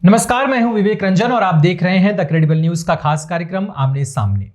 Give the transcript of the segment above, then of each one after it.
नमस्कार, मैं हूं विवेक रंजन और आप देख रहे हैं द क्रेडिबल न्यूज का खास कार्यक्रम आमने सामने।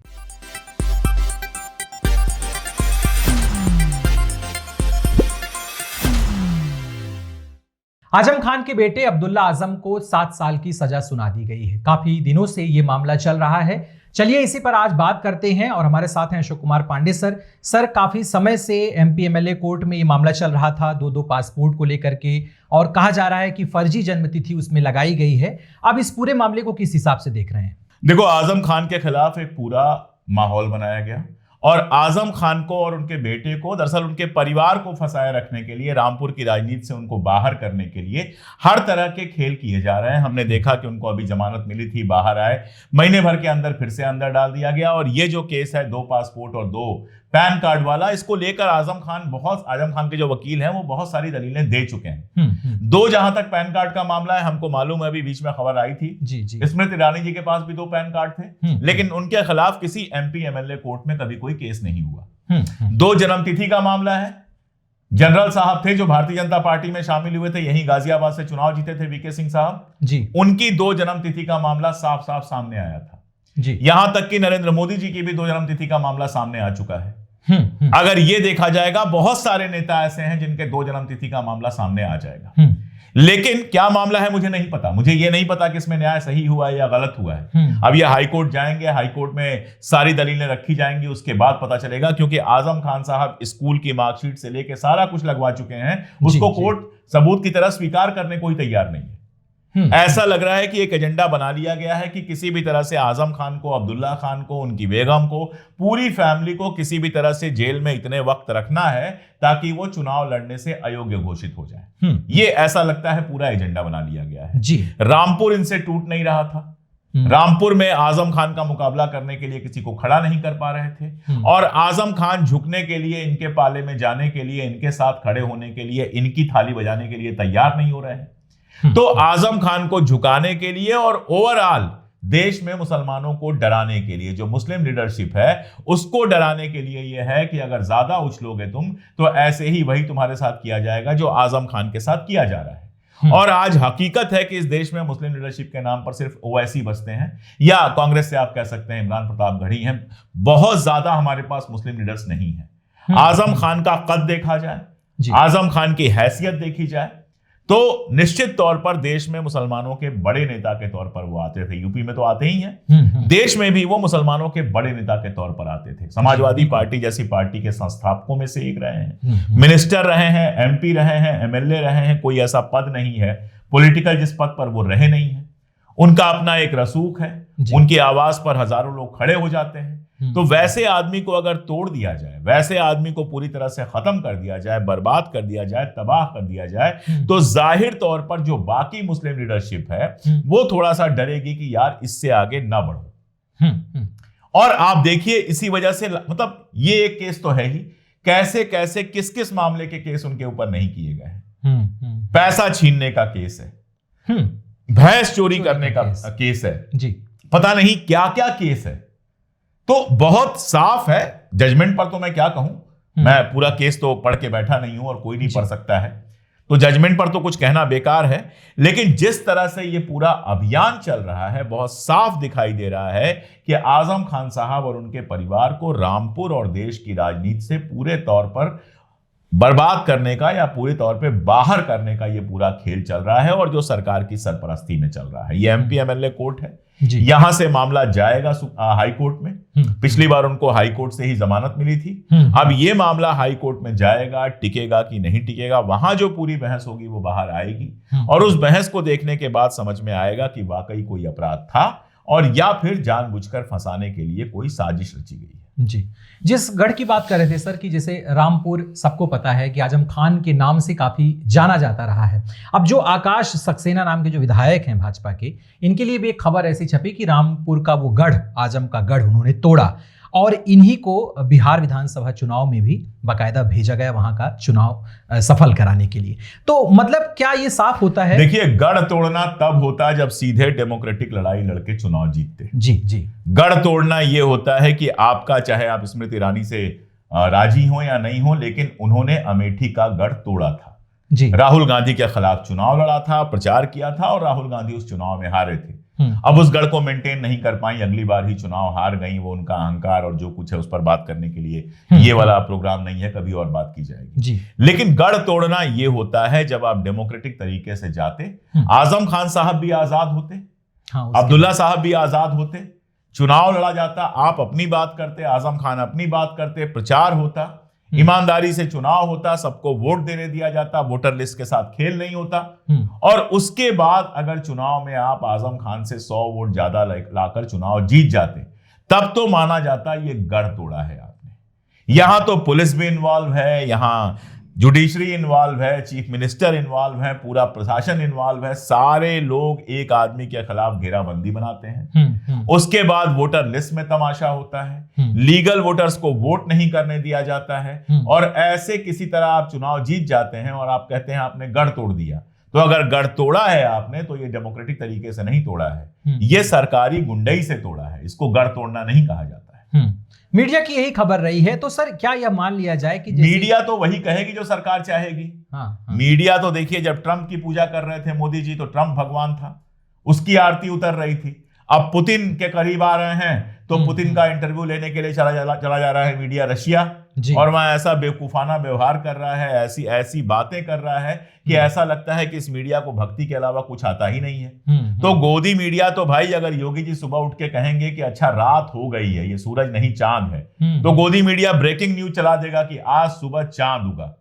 आजम खान के बेटे अब्दुल्ला आजम को 7 साल की सजा सुना दी गई है। काफी दिनों से ये मामला चल रहा है। चलिए इसी पर आज बात करते हैं और हमारे साथ हैं अशोक कुमार पांडे सर। काफी समय से एमपी एमएलए कोर्ट में ये मामला चल रहा था, दो पासपोर्ट को लेकर के, और कहा जा रहा है कि फर्जी जन्मतिथि उसमें लगाई गई है। अब इस पूरे मामले को किस हिसाब से देख रहे हैं? देखो, आजम खान के खिलाफ एक पूरा माहौल बनाया गया और आजम खान को और उनके बेटे को, दरअसल उनके परिवार को फंसाए रखने के लिए, रामपुर की राजनीति से उनको बाहर करने के लिए हर तरह के खेल किए जा रहे हैं। हमने देखा कि उनको अभी जमानत मिली थी, बाहर आए, महीने भर के अंदर फिर से अंदर डाल दिया गया। और ये जो केस है 2 पासपोर्ट और 2 पैन कार्ड वाला, इसको लेकर आजम खान के जो वकील हैं वो बहुत सारी दलीलें दे चुके हैं। 2 जहां तक पैन कार्ड का मामला है, हमको मालूम है, अभी बीच में खबर आई थी जी। स्मृति ईरानी जी के पास भी 2 पैन कार्ड थे, लेकिन उनके खिलाफ किसी एमपी एमएलए कोर्ट में कभी कोई केस नहीं हुआ। 2 जन्मतिथि का मामला है। जनरल साहब थे जो भारतीय जनता पार्टी में शामिल हुए थे, यहीं गाजियाबाद से चुनाव जीते थे, वीके सिंह साहब जी, उनकी 2 जन्मतिथि का मामला साफ साफ सामने आया था जी। यहां तक कि नरेंद्र मोदी जी की भी 2 जन्मतिथि का मामला सामने आ चुका है। अगर ये देखा जाएगा, बहुत सारे नेता ऐसे हैं जिनके 2 जन्मतिथि का मामला सामने आ जाएगा। लेकिन क्या मामला है मुझे नहीं पता। मुझे ये नहीं पता कि इसमें न्याय सही हुआ है या गलत हुआ है। अब ये हाईकोर्ट जाएंगे, हाईकोर्ट में सारी दलीलें रखी जाएंगी, उसके बाद पता चलेगा। क्योंकि आजम खान साहब स्कूल की मार्कशीट से लेके सारा कुछ लगवा चुके हैं, उसको कोर्ट सबूत की तरह स्वीकार करने को ही तैयार नहीं है। ऐसा लग रहा है कि एक एजेंडा बना लिया गया है कि किसी भी तरह से आजम खान को, अब्दुल्ला खान को, उनकी बेगम को, पूरी फैमिली को किसी भी तरह से जेल में इतने वक्त रखना है ताकि वो चुनाव लड़ने से अयोग्य घोषित हो जाए। ये ऐसा लगता है पूरा एजेंडा बना लिया गया है जी। रामपुर इनसे टूट नहीं रहा था। रामपुर में आजम खान का मुकाबला करने के लिए किसी को खड़ा नहीं कर पा रहे थे, और आजम खान झुकने के लिए, इनके पाले में जाने के लिए, इनके साथ खड़े होने के लिए, इनकी थाली बजाने के लिए तैयार नहीं हो रहे हैं। तो आजम खान को झुकाने के लिए और ओवरऑल देश में मुसलमानों को डराने के लिए, जो मुस्लिम लीडरशिप है उसको डराने के लिए यह है कि अगर ज्यादा उछलोगे तुम तो ऐसे ही वही तुम्हारे साथ किया जाएगा जो आजम खान के साथ किया जा रहा है। और आज हकीकत है कि इस देश में मुस्लिम लीडरशिप के नाम पर सिर्फ ओवैसी बसते हैं, या कांग्रेस से आप कह सकते हैं इमरान प्रताप गढ़ी हैं। बहुत ज्यादा हमारे पास मुस्लिम लीडर्स नहीं है। आजम खान का कद देखा जाए, आजम खान की हैसियत देखी जाए, तो निश्चित तौर पर देश में मुसलमानों के बड़े नेता के तौर पर वो आते थे। यूपी में तो आते ही हैं, देश में भी वो मुसलमानों के बड़े नेता के तौर पर आते थे। समाजवादी पार्टी जैसी पार्टी के संस्थापकों में से एक रहे हैं, मिनिस्टर रहे हैं, एमपी रहे हैं, एमएलए रहे हैं। कोई ऐसा पद नहीं है पॉलिटिकल जिस पद पर वो रहे नहीं है। उनका अपना एक रसूख है, उनकी आवाज पर हजारों लोग खड़े हो जाते हैं। तो वैसे आदमी को अगर तोड़ दिया जाए, वैसे आदमी को पूरी तरह से खत्म कर दिया जाए, बर्बाद कर दिया जाए, तबाह कर दिया जाए, तो जाहिर तौर पर जो बाकी मुस्लिम लीडरशिप है वो थोड़ा सा डरेगी कि यार इससे आगे ना बढ़ो। और आप देखिए इसी वजह से, मतलब ये एक केस तो है ही, कैसे कैसे किस किस मामले के केस उनके ऊपर नहीं किए गए हैं। पैसा छीनने का केस है, भैंस चोरी करने का केस है जी, पता नहीं क्या क्या केस है। तो बहुत साफ है। जजमेंट पर तो मैं क्या कहूं, मैं पूरा केस तो पढ़ के बैठा नहीं हूं और कोई नहीं पढ़ सकता है, तो जजमेंट पर तो कुछ कहना बेकार है। लेकिन जिस तरह से ये पूरा अभियान चल रहा है, बहुत साफ दिखाई दे रहा है कि आजम खान साहब और उनके परिवार को रामपुर और देश की राजनीति से पूरे तौर पर बर्बाद करने का या पूरे तौर पे बाहर करने का ये पूरा खेल चल रहा है, और जो सरकार की सरपरस्ती में चल रहा है। ये एमपी एमएलए कोर्ट है, यहां से मामला जाएगा हाई कोर्ट में। पिछली बार उनको हाई कोर्ट से ही जमानत मिली थी, अब ये मामला हाई कोर्ट में जाएगा। टिकेगा कि नहीं टिकेगा, वहां जो पूरी बहस होगी वो बाहर आएगी, और उस बहस को देखने के बाद समझ में आएगा कि वाकई कोई अपराध था और या फिर जानबूझकर फंसाने के लिए कोई साजिश रची गई है जी। जिस गढ़ की बात कर रहे थे सर, कि जैसे रामपुर सबको पता है कि आजम खान के नाम से काफी जाना जाता रहा है। अब जो आकाश सक्सेना नाम के जो विधायक हैं भाजपा के, इनके लिए भी एक खबर ऐसी छपी कि रामपुर का वो गढ़, आजम का गढ़ उन्होंने तोड़ा, और इन्हीं को बिहार विधानसभा चुनाव में भी बाकायदा भेजा गया वहां का चुनाव सफल कराने के लिए। तो मतलब क्या ये साफ होता है? देखिए, गढ़ तोड़ना तब होता है जब सीधे डेमोक्रेटिक लड़ाई लड़के चुनाव जीतते। जी जी। गढ़ तोड़ना ये होता है कि आपका, चाहे आप स्मृति ईरानी से राजी हो या नहीं हो, लेकिन उन्होंने अमेठी का गढ़ तोड़ा था। जी। राहुल गांधी के खिलाफ चुनाव लड़ा था, प्रचार किया था और राहुल गांधी उस चुनाव में हारे थे। अब उस गढ़ को मेंटेन नहीं कर पाई, अगली बार ही चुनाव हार गई। वो उनका अहंकार और जो कुछ है उस पर बात करने के लिए ये वाला प्रोग्राम नहीं है, कभी और बात की जाएगी जी। लेकिन गढ़ तोड़ना ये होता है जब आप डेमोक्रेटिक तरीके से जाते। आजम खान साहब भी आजाद होते, अब्दुल्ला साहब भी आजाद होते, चुनाव लड़ा जाता, आप अपनी बात करते, आजम खान अपनी बात करते, प्रचार होता, ईमानदारी से चुनाव होता, सबको वोट देने दिया जाता, वोटर लिस्ट के साथ खेल नहीं होता। और उसके बाद अगर चुनाव में आप आजम खान से 100 वोट ज्यादा लाकर चुनाव जीत जाते, तब तो माना जाता ये गढ़ तोड़ा है आपने। यहां तो पुलिस भी इन्वॉल्व है, यहां जुडिशरी इन्वॉल्व है, चीफ मिनिस्टर इन्वॉल्व है, पूरा प्रशासन इन्वॉल्व है, सारे लोग एक आदमी के खिलाफ घेराबंदी बनाते हैं। उसके बाद वोटर लिस्ट में तमाशा होता है, लीगल वोटर्स को वोट नहीं करने दिया जाता है और ऐसे किसी तरह आप चुनाव जीत जाते हैं और आप कहते हैं आपने गढ़ तोड़ दिया। तो अगर गढ़ तोड़ा है आपने तो ये डेमोक्रेटिक तरीके से नहीं तोड़ा है, ये सरकारी गुंडई से तोड़ा है, इसको गढ़ तोड़ना नहीं कहा जाता है। मीडिया की यही खबर रही है, तो सर क्या यह मान लिया जाए कि मीडिया तो वही कहेगी जो सरकार चाहेगी। मीडिया तो देखिए, जब ट्रंप की पूजा कर रहे थे मोदी जी तो ट्रंप भगवान था, उसकी आरती उतर रही थी। अब पुतिन के करीब आ रहे हैं तो पुतिन का इंटरव्यू लेने के लिए चला जा रहा है मीडिया रशिया, और वहां ऐसा बेवकूफाना व्यवहार कर रहा है, ऐसी ऐसी बातें कर रहा है कि ऐसा लगता है कि इस मीडिया को भक्ति के अलावा कुछ आता ही नहीं है। तो गोदी मीडिया तो भाई, अगर योगी जी सुबह उठ के कहेंगे कि अच्छा रात हो गई है, ये सूरज नहीं चांद है, तो गोदी मीडिया ब्रेकिंग न्यूज चला देगा कि आज सुबह चांद उगा।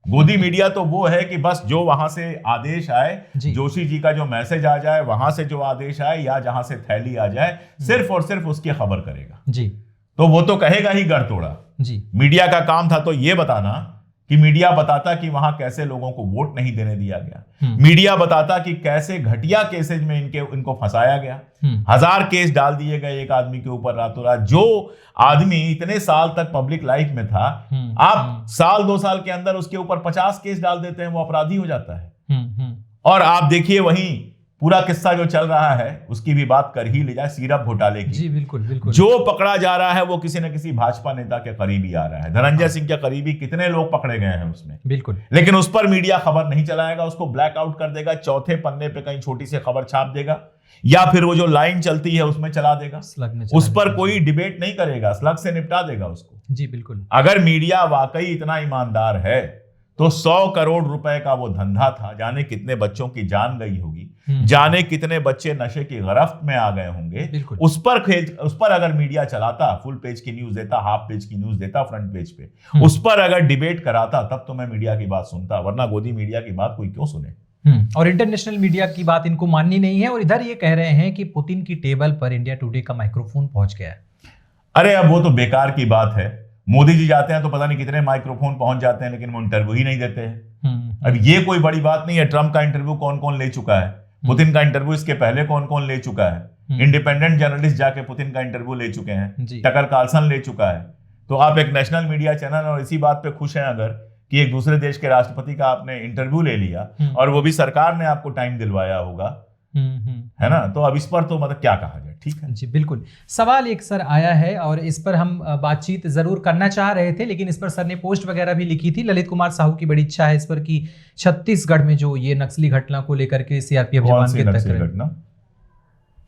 गोदी मीडिया तो वो है कि बस जो वहां से आदेश आए, जोशी जी का जो मैसेज आ जाए, वहां से जो आदेश आए या जहां से थैली आ जाए, सिर्फ और सिर्फ उसकी खबर करेगा जी। तो वो तो कहेगा ही गढ़ तोड़ा जी। मीडिया का काम था तो ये बताना कि मीडिया बताता कि वहां कैसे लोगों को वोट नहीं देने दिया गया, मीडिया बताता कि कैसे घटिया केसेज में इनको फंसाया गया, 1000 केस डाल दिए गए एक आदमी के ऊपर रातों रात। जो आदमी इतने साल तक पब्लिक लाइफ में था, आप साल 2 साल के अंदर उसके ऊपर 50 केस डाल देते हैं, वो अपराधी हो जाता है। और आप देखिए वहीं पूरा किस्सा जो चल रहा है उसकी भी बात कर ही ले जाए, सिरप घोटाले की। जी बिल्कुल बिल्कुल। जो पकड़ा जा रहा है वो किसी न किसी भाजपा नेता के करीबी आ रहा है। धनंजय सिंह के करीबी कितने लोग पकड़े गए हैं उसमें, बिल्कुल। लेकिन उस पर मीडिया खबर नहीं चलाएगा, उसको ब्लैकआउट कर देगा, चौथे पन्ने पे कहीं छोटी सी खबर छाप देगा, या फिर वो जो लाइन चलती है उसमें चला देगा, उस पर कोई डिबेट नहीं करेगा, स्लग से निपटा देगा उसको। जी बिल्कुल। अगर मीडिया वाकई इतना ईमानदार है तो 100 करोड़ रुपए का वो धंधा था, जाने कितने बच्चों की जान गई होगी, जाने कितने बच्चे नशे की गिरफ्त में आ गए होंगे, उस पर अगर मीडिया चलाता, फुल पेज की न्यूज देता, हाफ पेज की न्यूज देता, फ्रंट पेज पे, उस पर अगर डिबेट कराता, तब तो मैं मीडिया की बात सुनता, वरना गोदी मीडिया की बात कोई क्यों सुने। और इंटरनेशनल मीडिया की बात इनको माननी नहीं है, और इधर ये कह रहे हैं कि पुतिन की टेबल पर इंडिया टुडे का माइक्रोफोन पहुंच गया है। अरे अब वो तो बेकार की बात है। मोदी जी जाते हैं तो पता नहीं कितने माइक्रोफोन पहुंच जाते हैं, लेकिन वो इंटरव्यू ही नहीं देते हैं। अब ये कोई बड़ी बात नहीं है। ट्रंप का इंटरव्यू कौन कौन ले चुका है, पुतिन का इंटरव्यू इसके पहले कौन कौन ले चुका है, इंडिपेंडेंट जर्नलिस्ट जाके पुतिन का इंटरव्यू ले चुके हैं, टकर कार्लसन ले चुका है। तो आप एक नेशनल मीडिया चैनल और इसी बात पे खुश हैं अगर कि एक दूसरे देश के राष्ट्रपति का आपने इंटरव्यू ले लिया और वो भी सरकार ने आपको टाइम दिलवाया होगा, है ना। तो अब इस पर तो मतलब क्या कहा जाए। ठीक है जी बिल्कुल। सवाल एक सर आया है और इस पर हम बातचीत जरूर करना चाह रहे थे, लेकिन इस पर सर ने पोस्ट वगैरह भी लिखी थी। ललित कुमार साहू की बड़ी इच्छा है इस पर कि छत्तीसगढ़ में जो ये नक्सली घटना को लेकर के सीआरपीएफ जवान के घटना,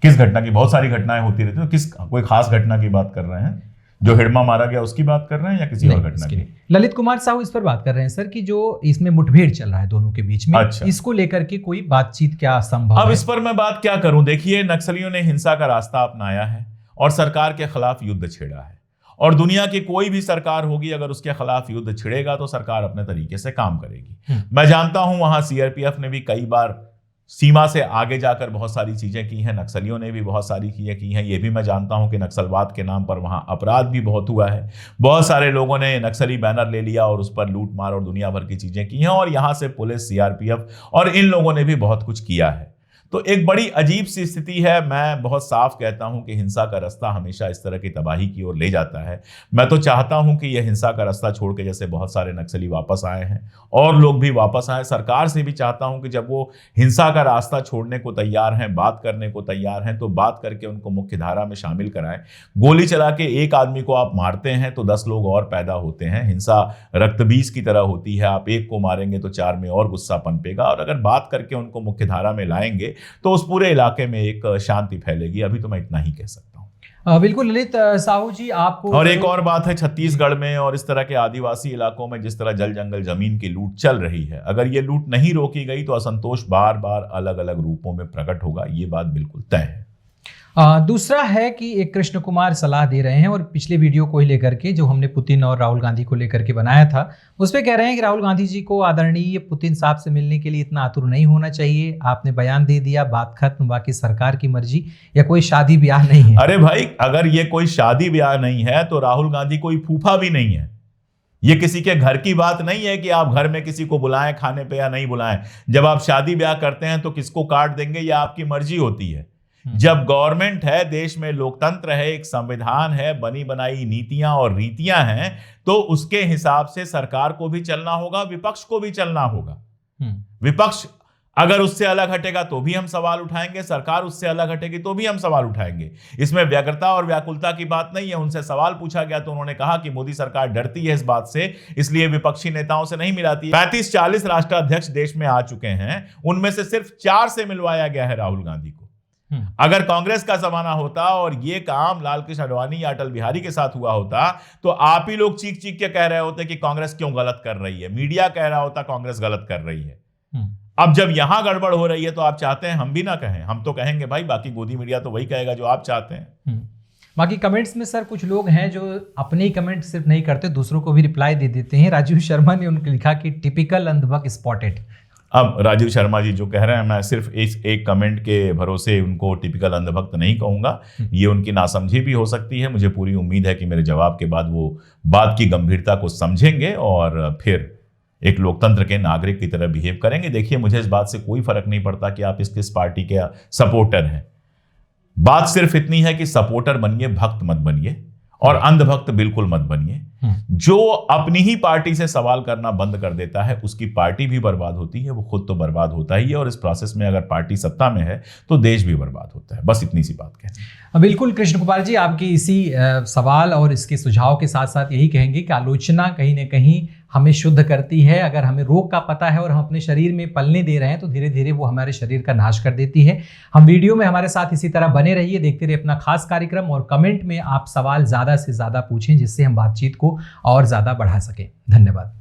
किस घटना की? बहुत सारी घटनाएं होती रहती है, किस कोई खास घटना की बात कर रहे हैं? जो हिडमा मारा गया उसकी बात कर रहे हैं या किसी और घटना की? ललित कुमार साहू इस पर बात कर रहे हैं सर कि जो इसमें मुठभेड़ चल रहा है दोनों के बीच में। अच्छा। इसको लेकर के कोई बातचीत क्या संभव अब इस पर मैं बात क्या करूं। देखिए, नक्सलियों ने हिंसा का रास्ता अपनाया है और सरकार के खिलाफ युद्ध छेड़ा है, और दुनिया की कोई भी सरकार होगी अगर उसके खिलाफ युद्ध छिड़ेगा तो सरकार अपने तरीके से काम करेगी। मैं जानता हूं वहां सीआरपीएफ ने भी कई बार सीमा से आगे जाकर बहुत सारी चीजें की हैं, नक्सलियों ने भी बहुत सारी चीजें की हैं। ये भी मैं जानता हूं कि नक्सलवाद के नाम पर वहां अपराध भी बहुत हुआ है। बहुत सारे लोगों ने नक्सली बैनर ले लिया और उस पर लूट मार और दुनिया भर की चीजें की हैं, और यहां से पुलिस, सीआरपीएफ और इन लोगों ने भी बहुत कुछ किया है। तो एक बड़ी अजीब सी स्थिति है। मैं बहुत साफ कहता हूं कि हिंसा का रास्ता हमेशा इस तरह की तबाही की ओर ले जाता है। मैं तो चाहता हूं कि यह हिंसा का रास्ता छोड़ के, जैसे बहुत सारे नक्सली वापस आए हैं और लोग भी वापस आए, सरकार से भी चाहता हूं कि जब वो हिंसा का रास्ता छोड़ने को तैयार हैं, बात करने को तैयार हैं, तो बात करके उनको मुख्य धारा में शामिल कराएं। गोली चला के एक आदमी को आप मारते हैं तो 10 लोग और पैदा होते हैं। हिंसा रक्तबीज की तरह होती है, आप एक को मारेंगे तो 4 में और गुस्सा पनपेगा, और अगर बात करके उनको मुख्य धारा में लाएंगे तो उस पूरे इलाके में एक शांति फैलेगी। अभी तो मैं इतना ही कह सकता हूं। बिल्कुल ललित साहू जी, आपको और एक और बात है, छत्तीसगढ़ में और इस तरह के आदिवासी इलाकों में जिस तरह जल जंगल जमीन की लूट चल रही है, अगर ये लूट नहीं रोकी गई तो असंतोष बार बार अलग अलग रूपों में प्रकट होगा, ये बात बिल्कुल तय है। दूसरा है कि एक कृष्ण कुमार सलाह दे रहे हैं, और पिछले वीडियो को ही लेकर के जो हमने पुतिन और राहुल गांधी को लेकर के बनाया था, उस पर कह रहे हैं कि राहुल गांधी जी को आदरणीय पुतिन साहब से मिलने के लिए इतना आतुर नहीं होना चाहिए। आपने बयान दे दिया, बात खत्म, बाकी सरकार की मर्जी, या कोई शादी ब्याह नहीं है। अरे भाई, अगर ये कोई शादी ब्याह नहीं है तो राहुल गांधी कोई फूफा भी नहीं है। ये किसी के घर की बात नहीं है कि आप घर में किसी को बुलाएं खाने पे या नहीं बुलाएं। जब आप शादी ब्याह करते हैं तो किसको कार्ड देंगे या आपकी मर्जी होती है। जब गवर्नमेंट है, देश में लोकतंत्र है, एक संविधान है, बनी बनाई नीतियां और रीतियां हैं, तो उसके हिसाब से सरकार को भी चलना होगा, विपक्ष को भी चलना होगा। विपक्ष अगर उससे अलग हटेगा तो भी हम सवाल उठाएंगे, सरकार उससे अलग हटेगी तो भी हम सवाल उठाएंगे। इसमें व्यग्रता और व्याकुलता की बात नहीं है। उनसे सवाल पूछा गया तो उन्होंने कहा कि मोदी सरकार डरती है इस बात से, इसलिए विपक्षी नेताओं से नहीं मिलाती। 35-40 राष्ट्राध्यक्ष देश में आ चुके हैं, उनमें से सिर्फ 4 से मिलवाया गया है राहुल गांधी को। अगर कांग्रेस का जमाना होता और ये काम लाल कृष्ण आडवाणी या अटल बिहारी के साथ हुआ होता तो आप ही लोग चीख चीख के कह रहे होते कि कांग्रेस क्यों गलत कर रही है, मीडिया कह रहा होता कांग्रेस गलत कर रही है। अब जब यहां गड़बड़ हो रही है तो आप चाहते हैं हम भी ना कहें? हम तो कहेंगे भाई, बाकी गोदी मीडिया तो वही कहेगा जो आप चाहते हैं। बाकी कमेंट्स में सर कुछ लोग हैं जो अपने ही कमेंट सिर्फ नहीं करते, दूसरों को भी रिप्लाई दे देते हैं। राजीव शर्मा ने उनको लिखा कि टिपिकल अंधभक्त स्पॉटेड। अब राजीव शर्मा जी जो कह रहे हैं, मैं सिर्फ इस एक कमेंट के भरोसे उनको टिपिकल अंधभक्त नहीं कहूंगा। ये उनकी नासमझी भी हो सकती है। मुझे पूरी उम्मीद है कि मेरे जवाब के बाद वो बात की गंभीरता को समझेंगे और फिर एक लोकतंत्र के नागरिक की तरह बिहेव करेंगे। देखिए, मुझे इस बात से कोई फर्क नहीं पड़ता कि आप किस पार्टी के सपोर्टर हैं। बात सिर्फ इतनी है कि सपोर्टर बनिए, भक्त मत बनिए, और अंधभक्त बिल्कुल मत बनिए। जो अपनी ही पार्टी से सवाल करना बंद कर देता है उसकी पार्टी भी बर्बाद होती है, वो खुद तो बर्बाद होता ही है, और इस प्रोसेस में अगर पार्टी सत्ता में है तो देश भी बर्बाद होता है। बस इतनी सी बात कहते हैं। बिल्कुल कृष्ण कुमार जी, आपकी इसी सवाल और इसके सुझाव के साथ साथ यही कहेंगे कि आलोचना कहीं ना कहीं हमें शुद्ध करती है। अगर हमें रोग का पता है और हम अपने शरीर में पलने दे रहे हैं तो धीरे धीरे वो हमारे शरीर का नाश कर देती है। हम वीडियो में हमारे साथ इसी तरह बने रहिए, देखते रहिए अपना खास कार्यक्रम, और कमेंट में आप सवाल ज़्यादा से ज़्यादा पूछें जिससे हम बातचीत को और ज़्यादा बढ़ा सकें। धन्यवाद।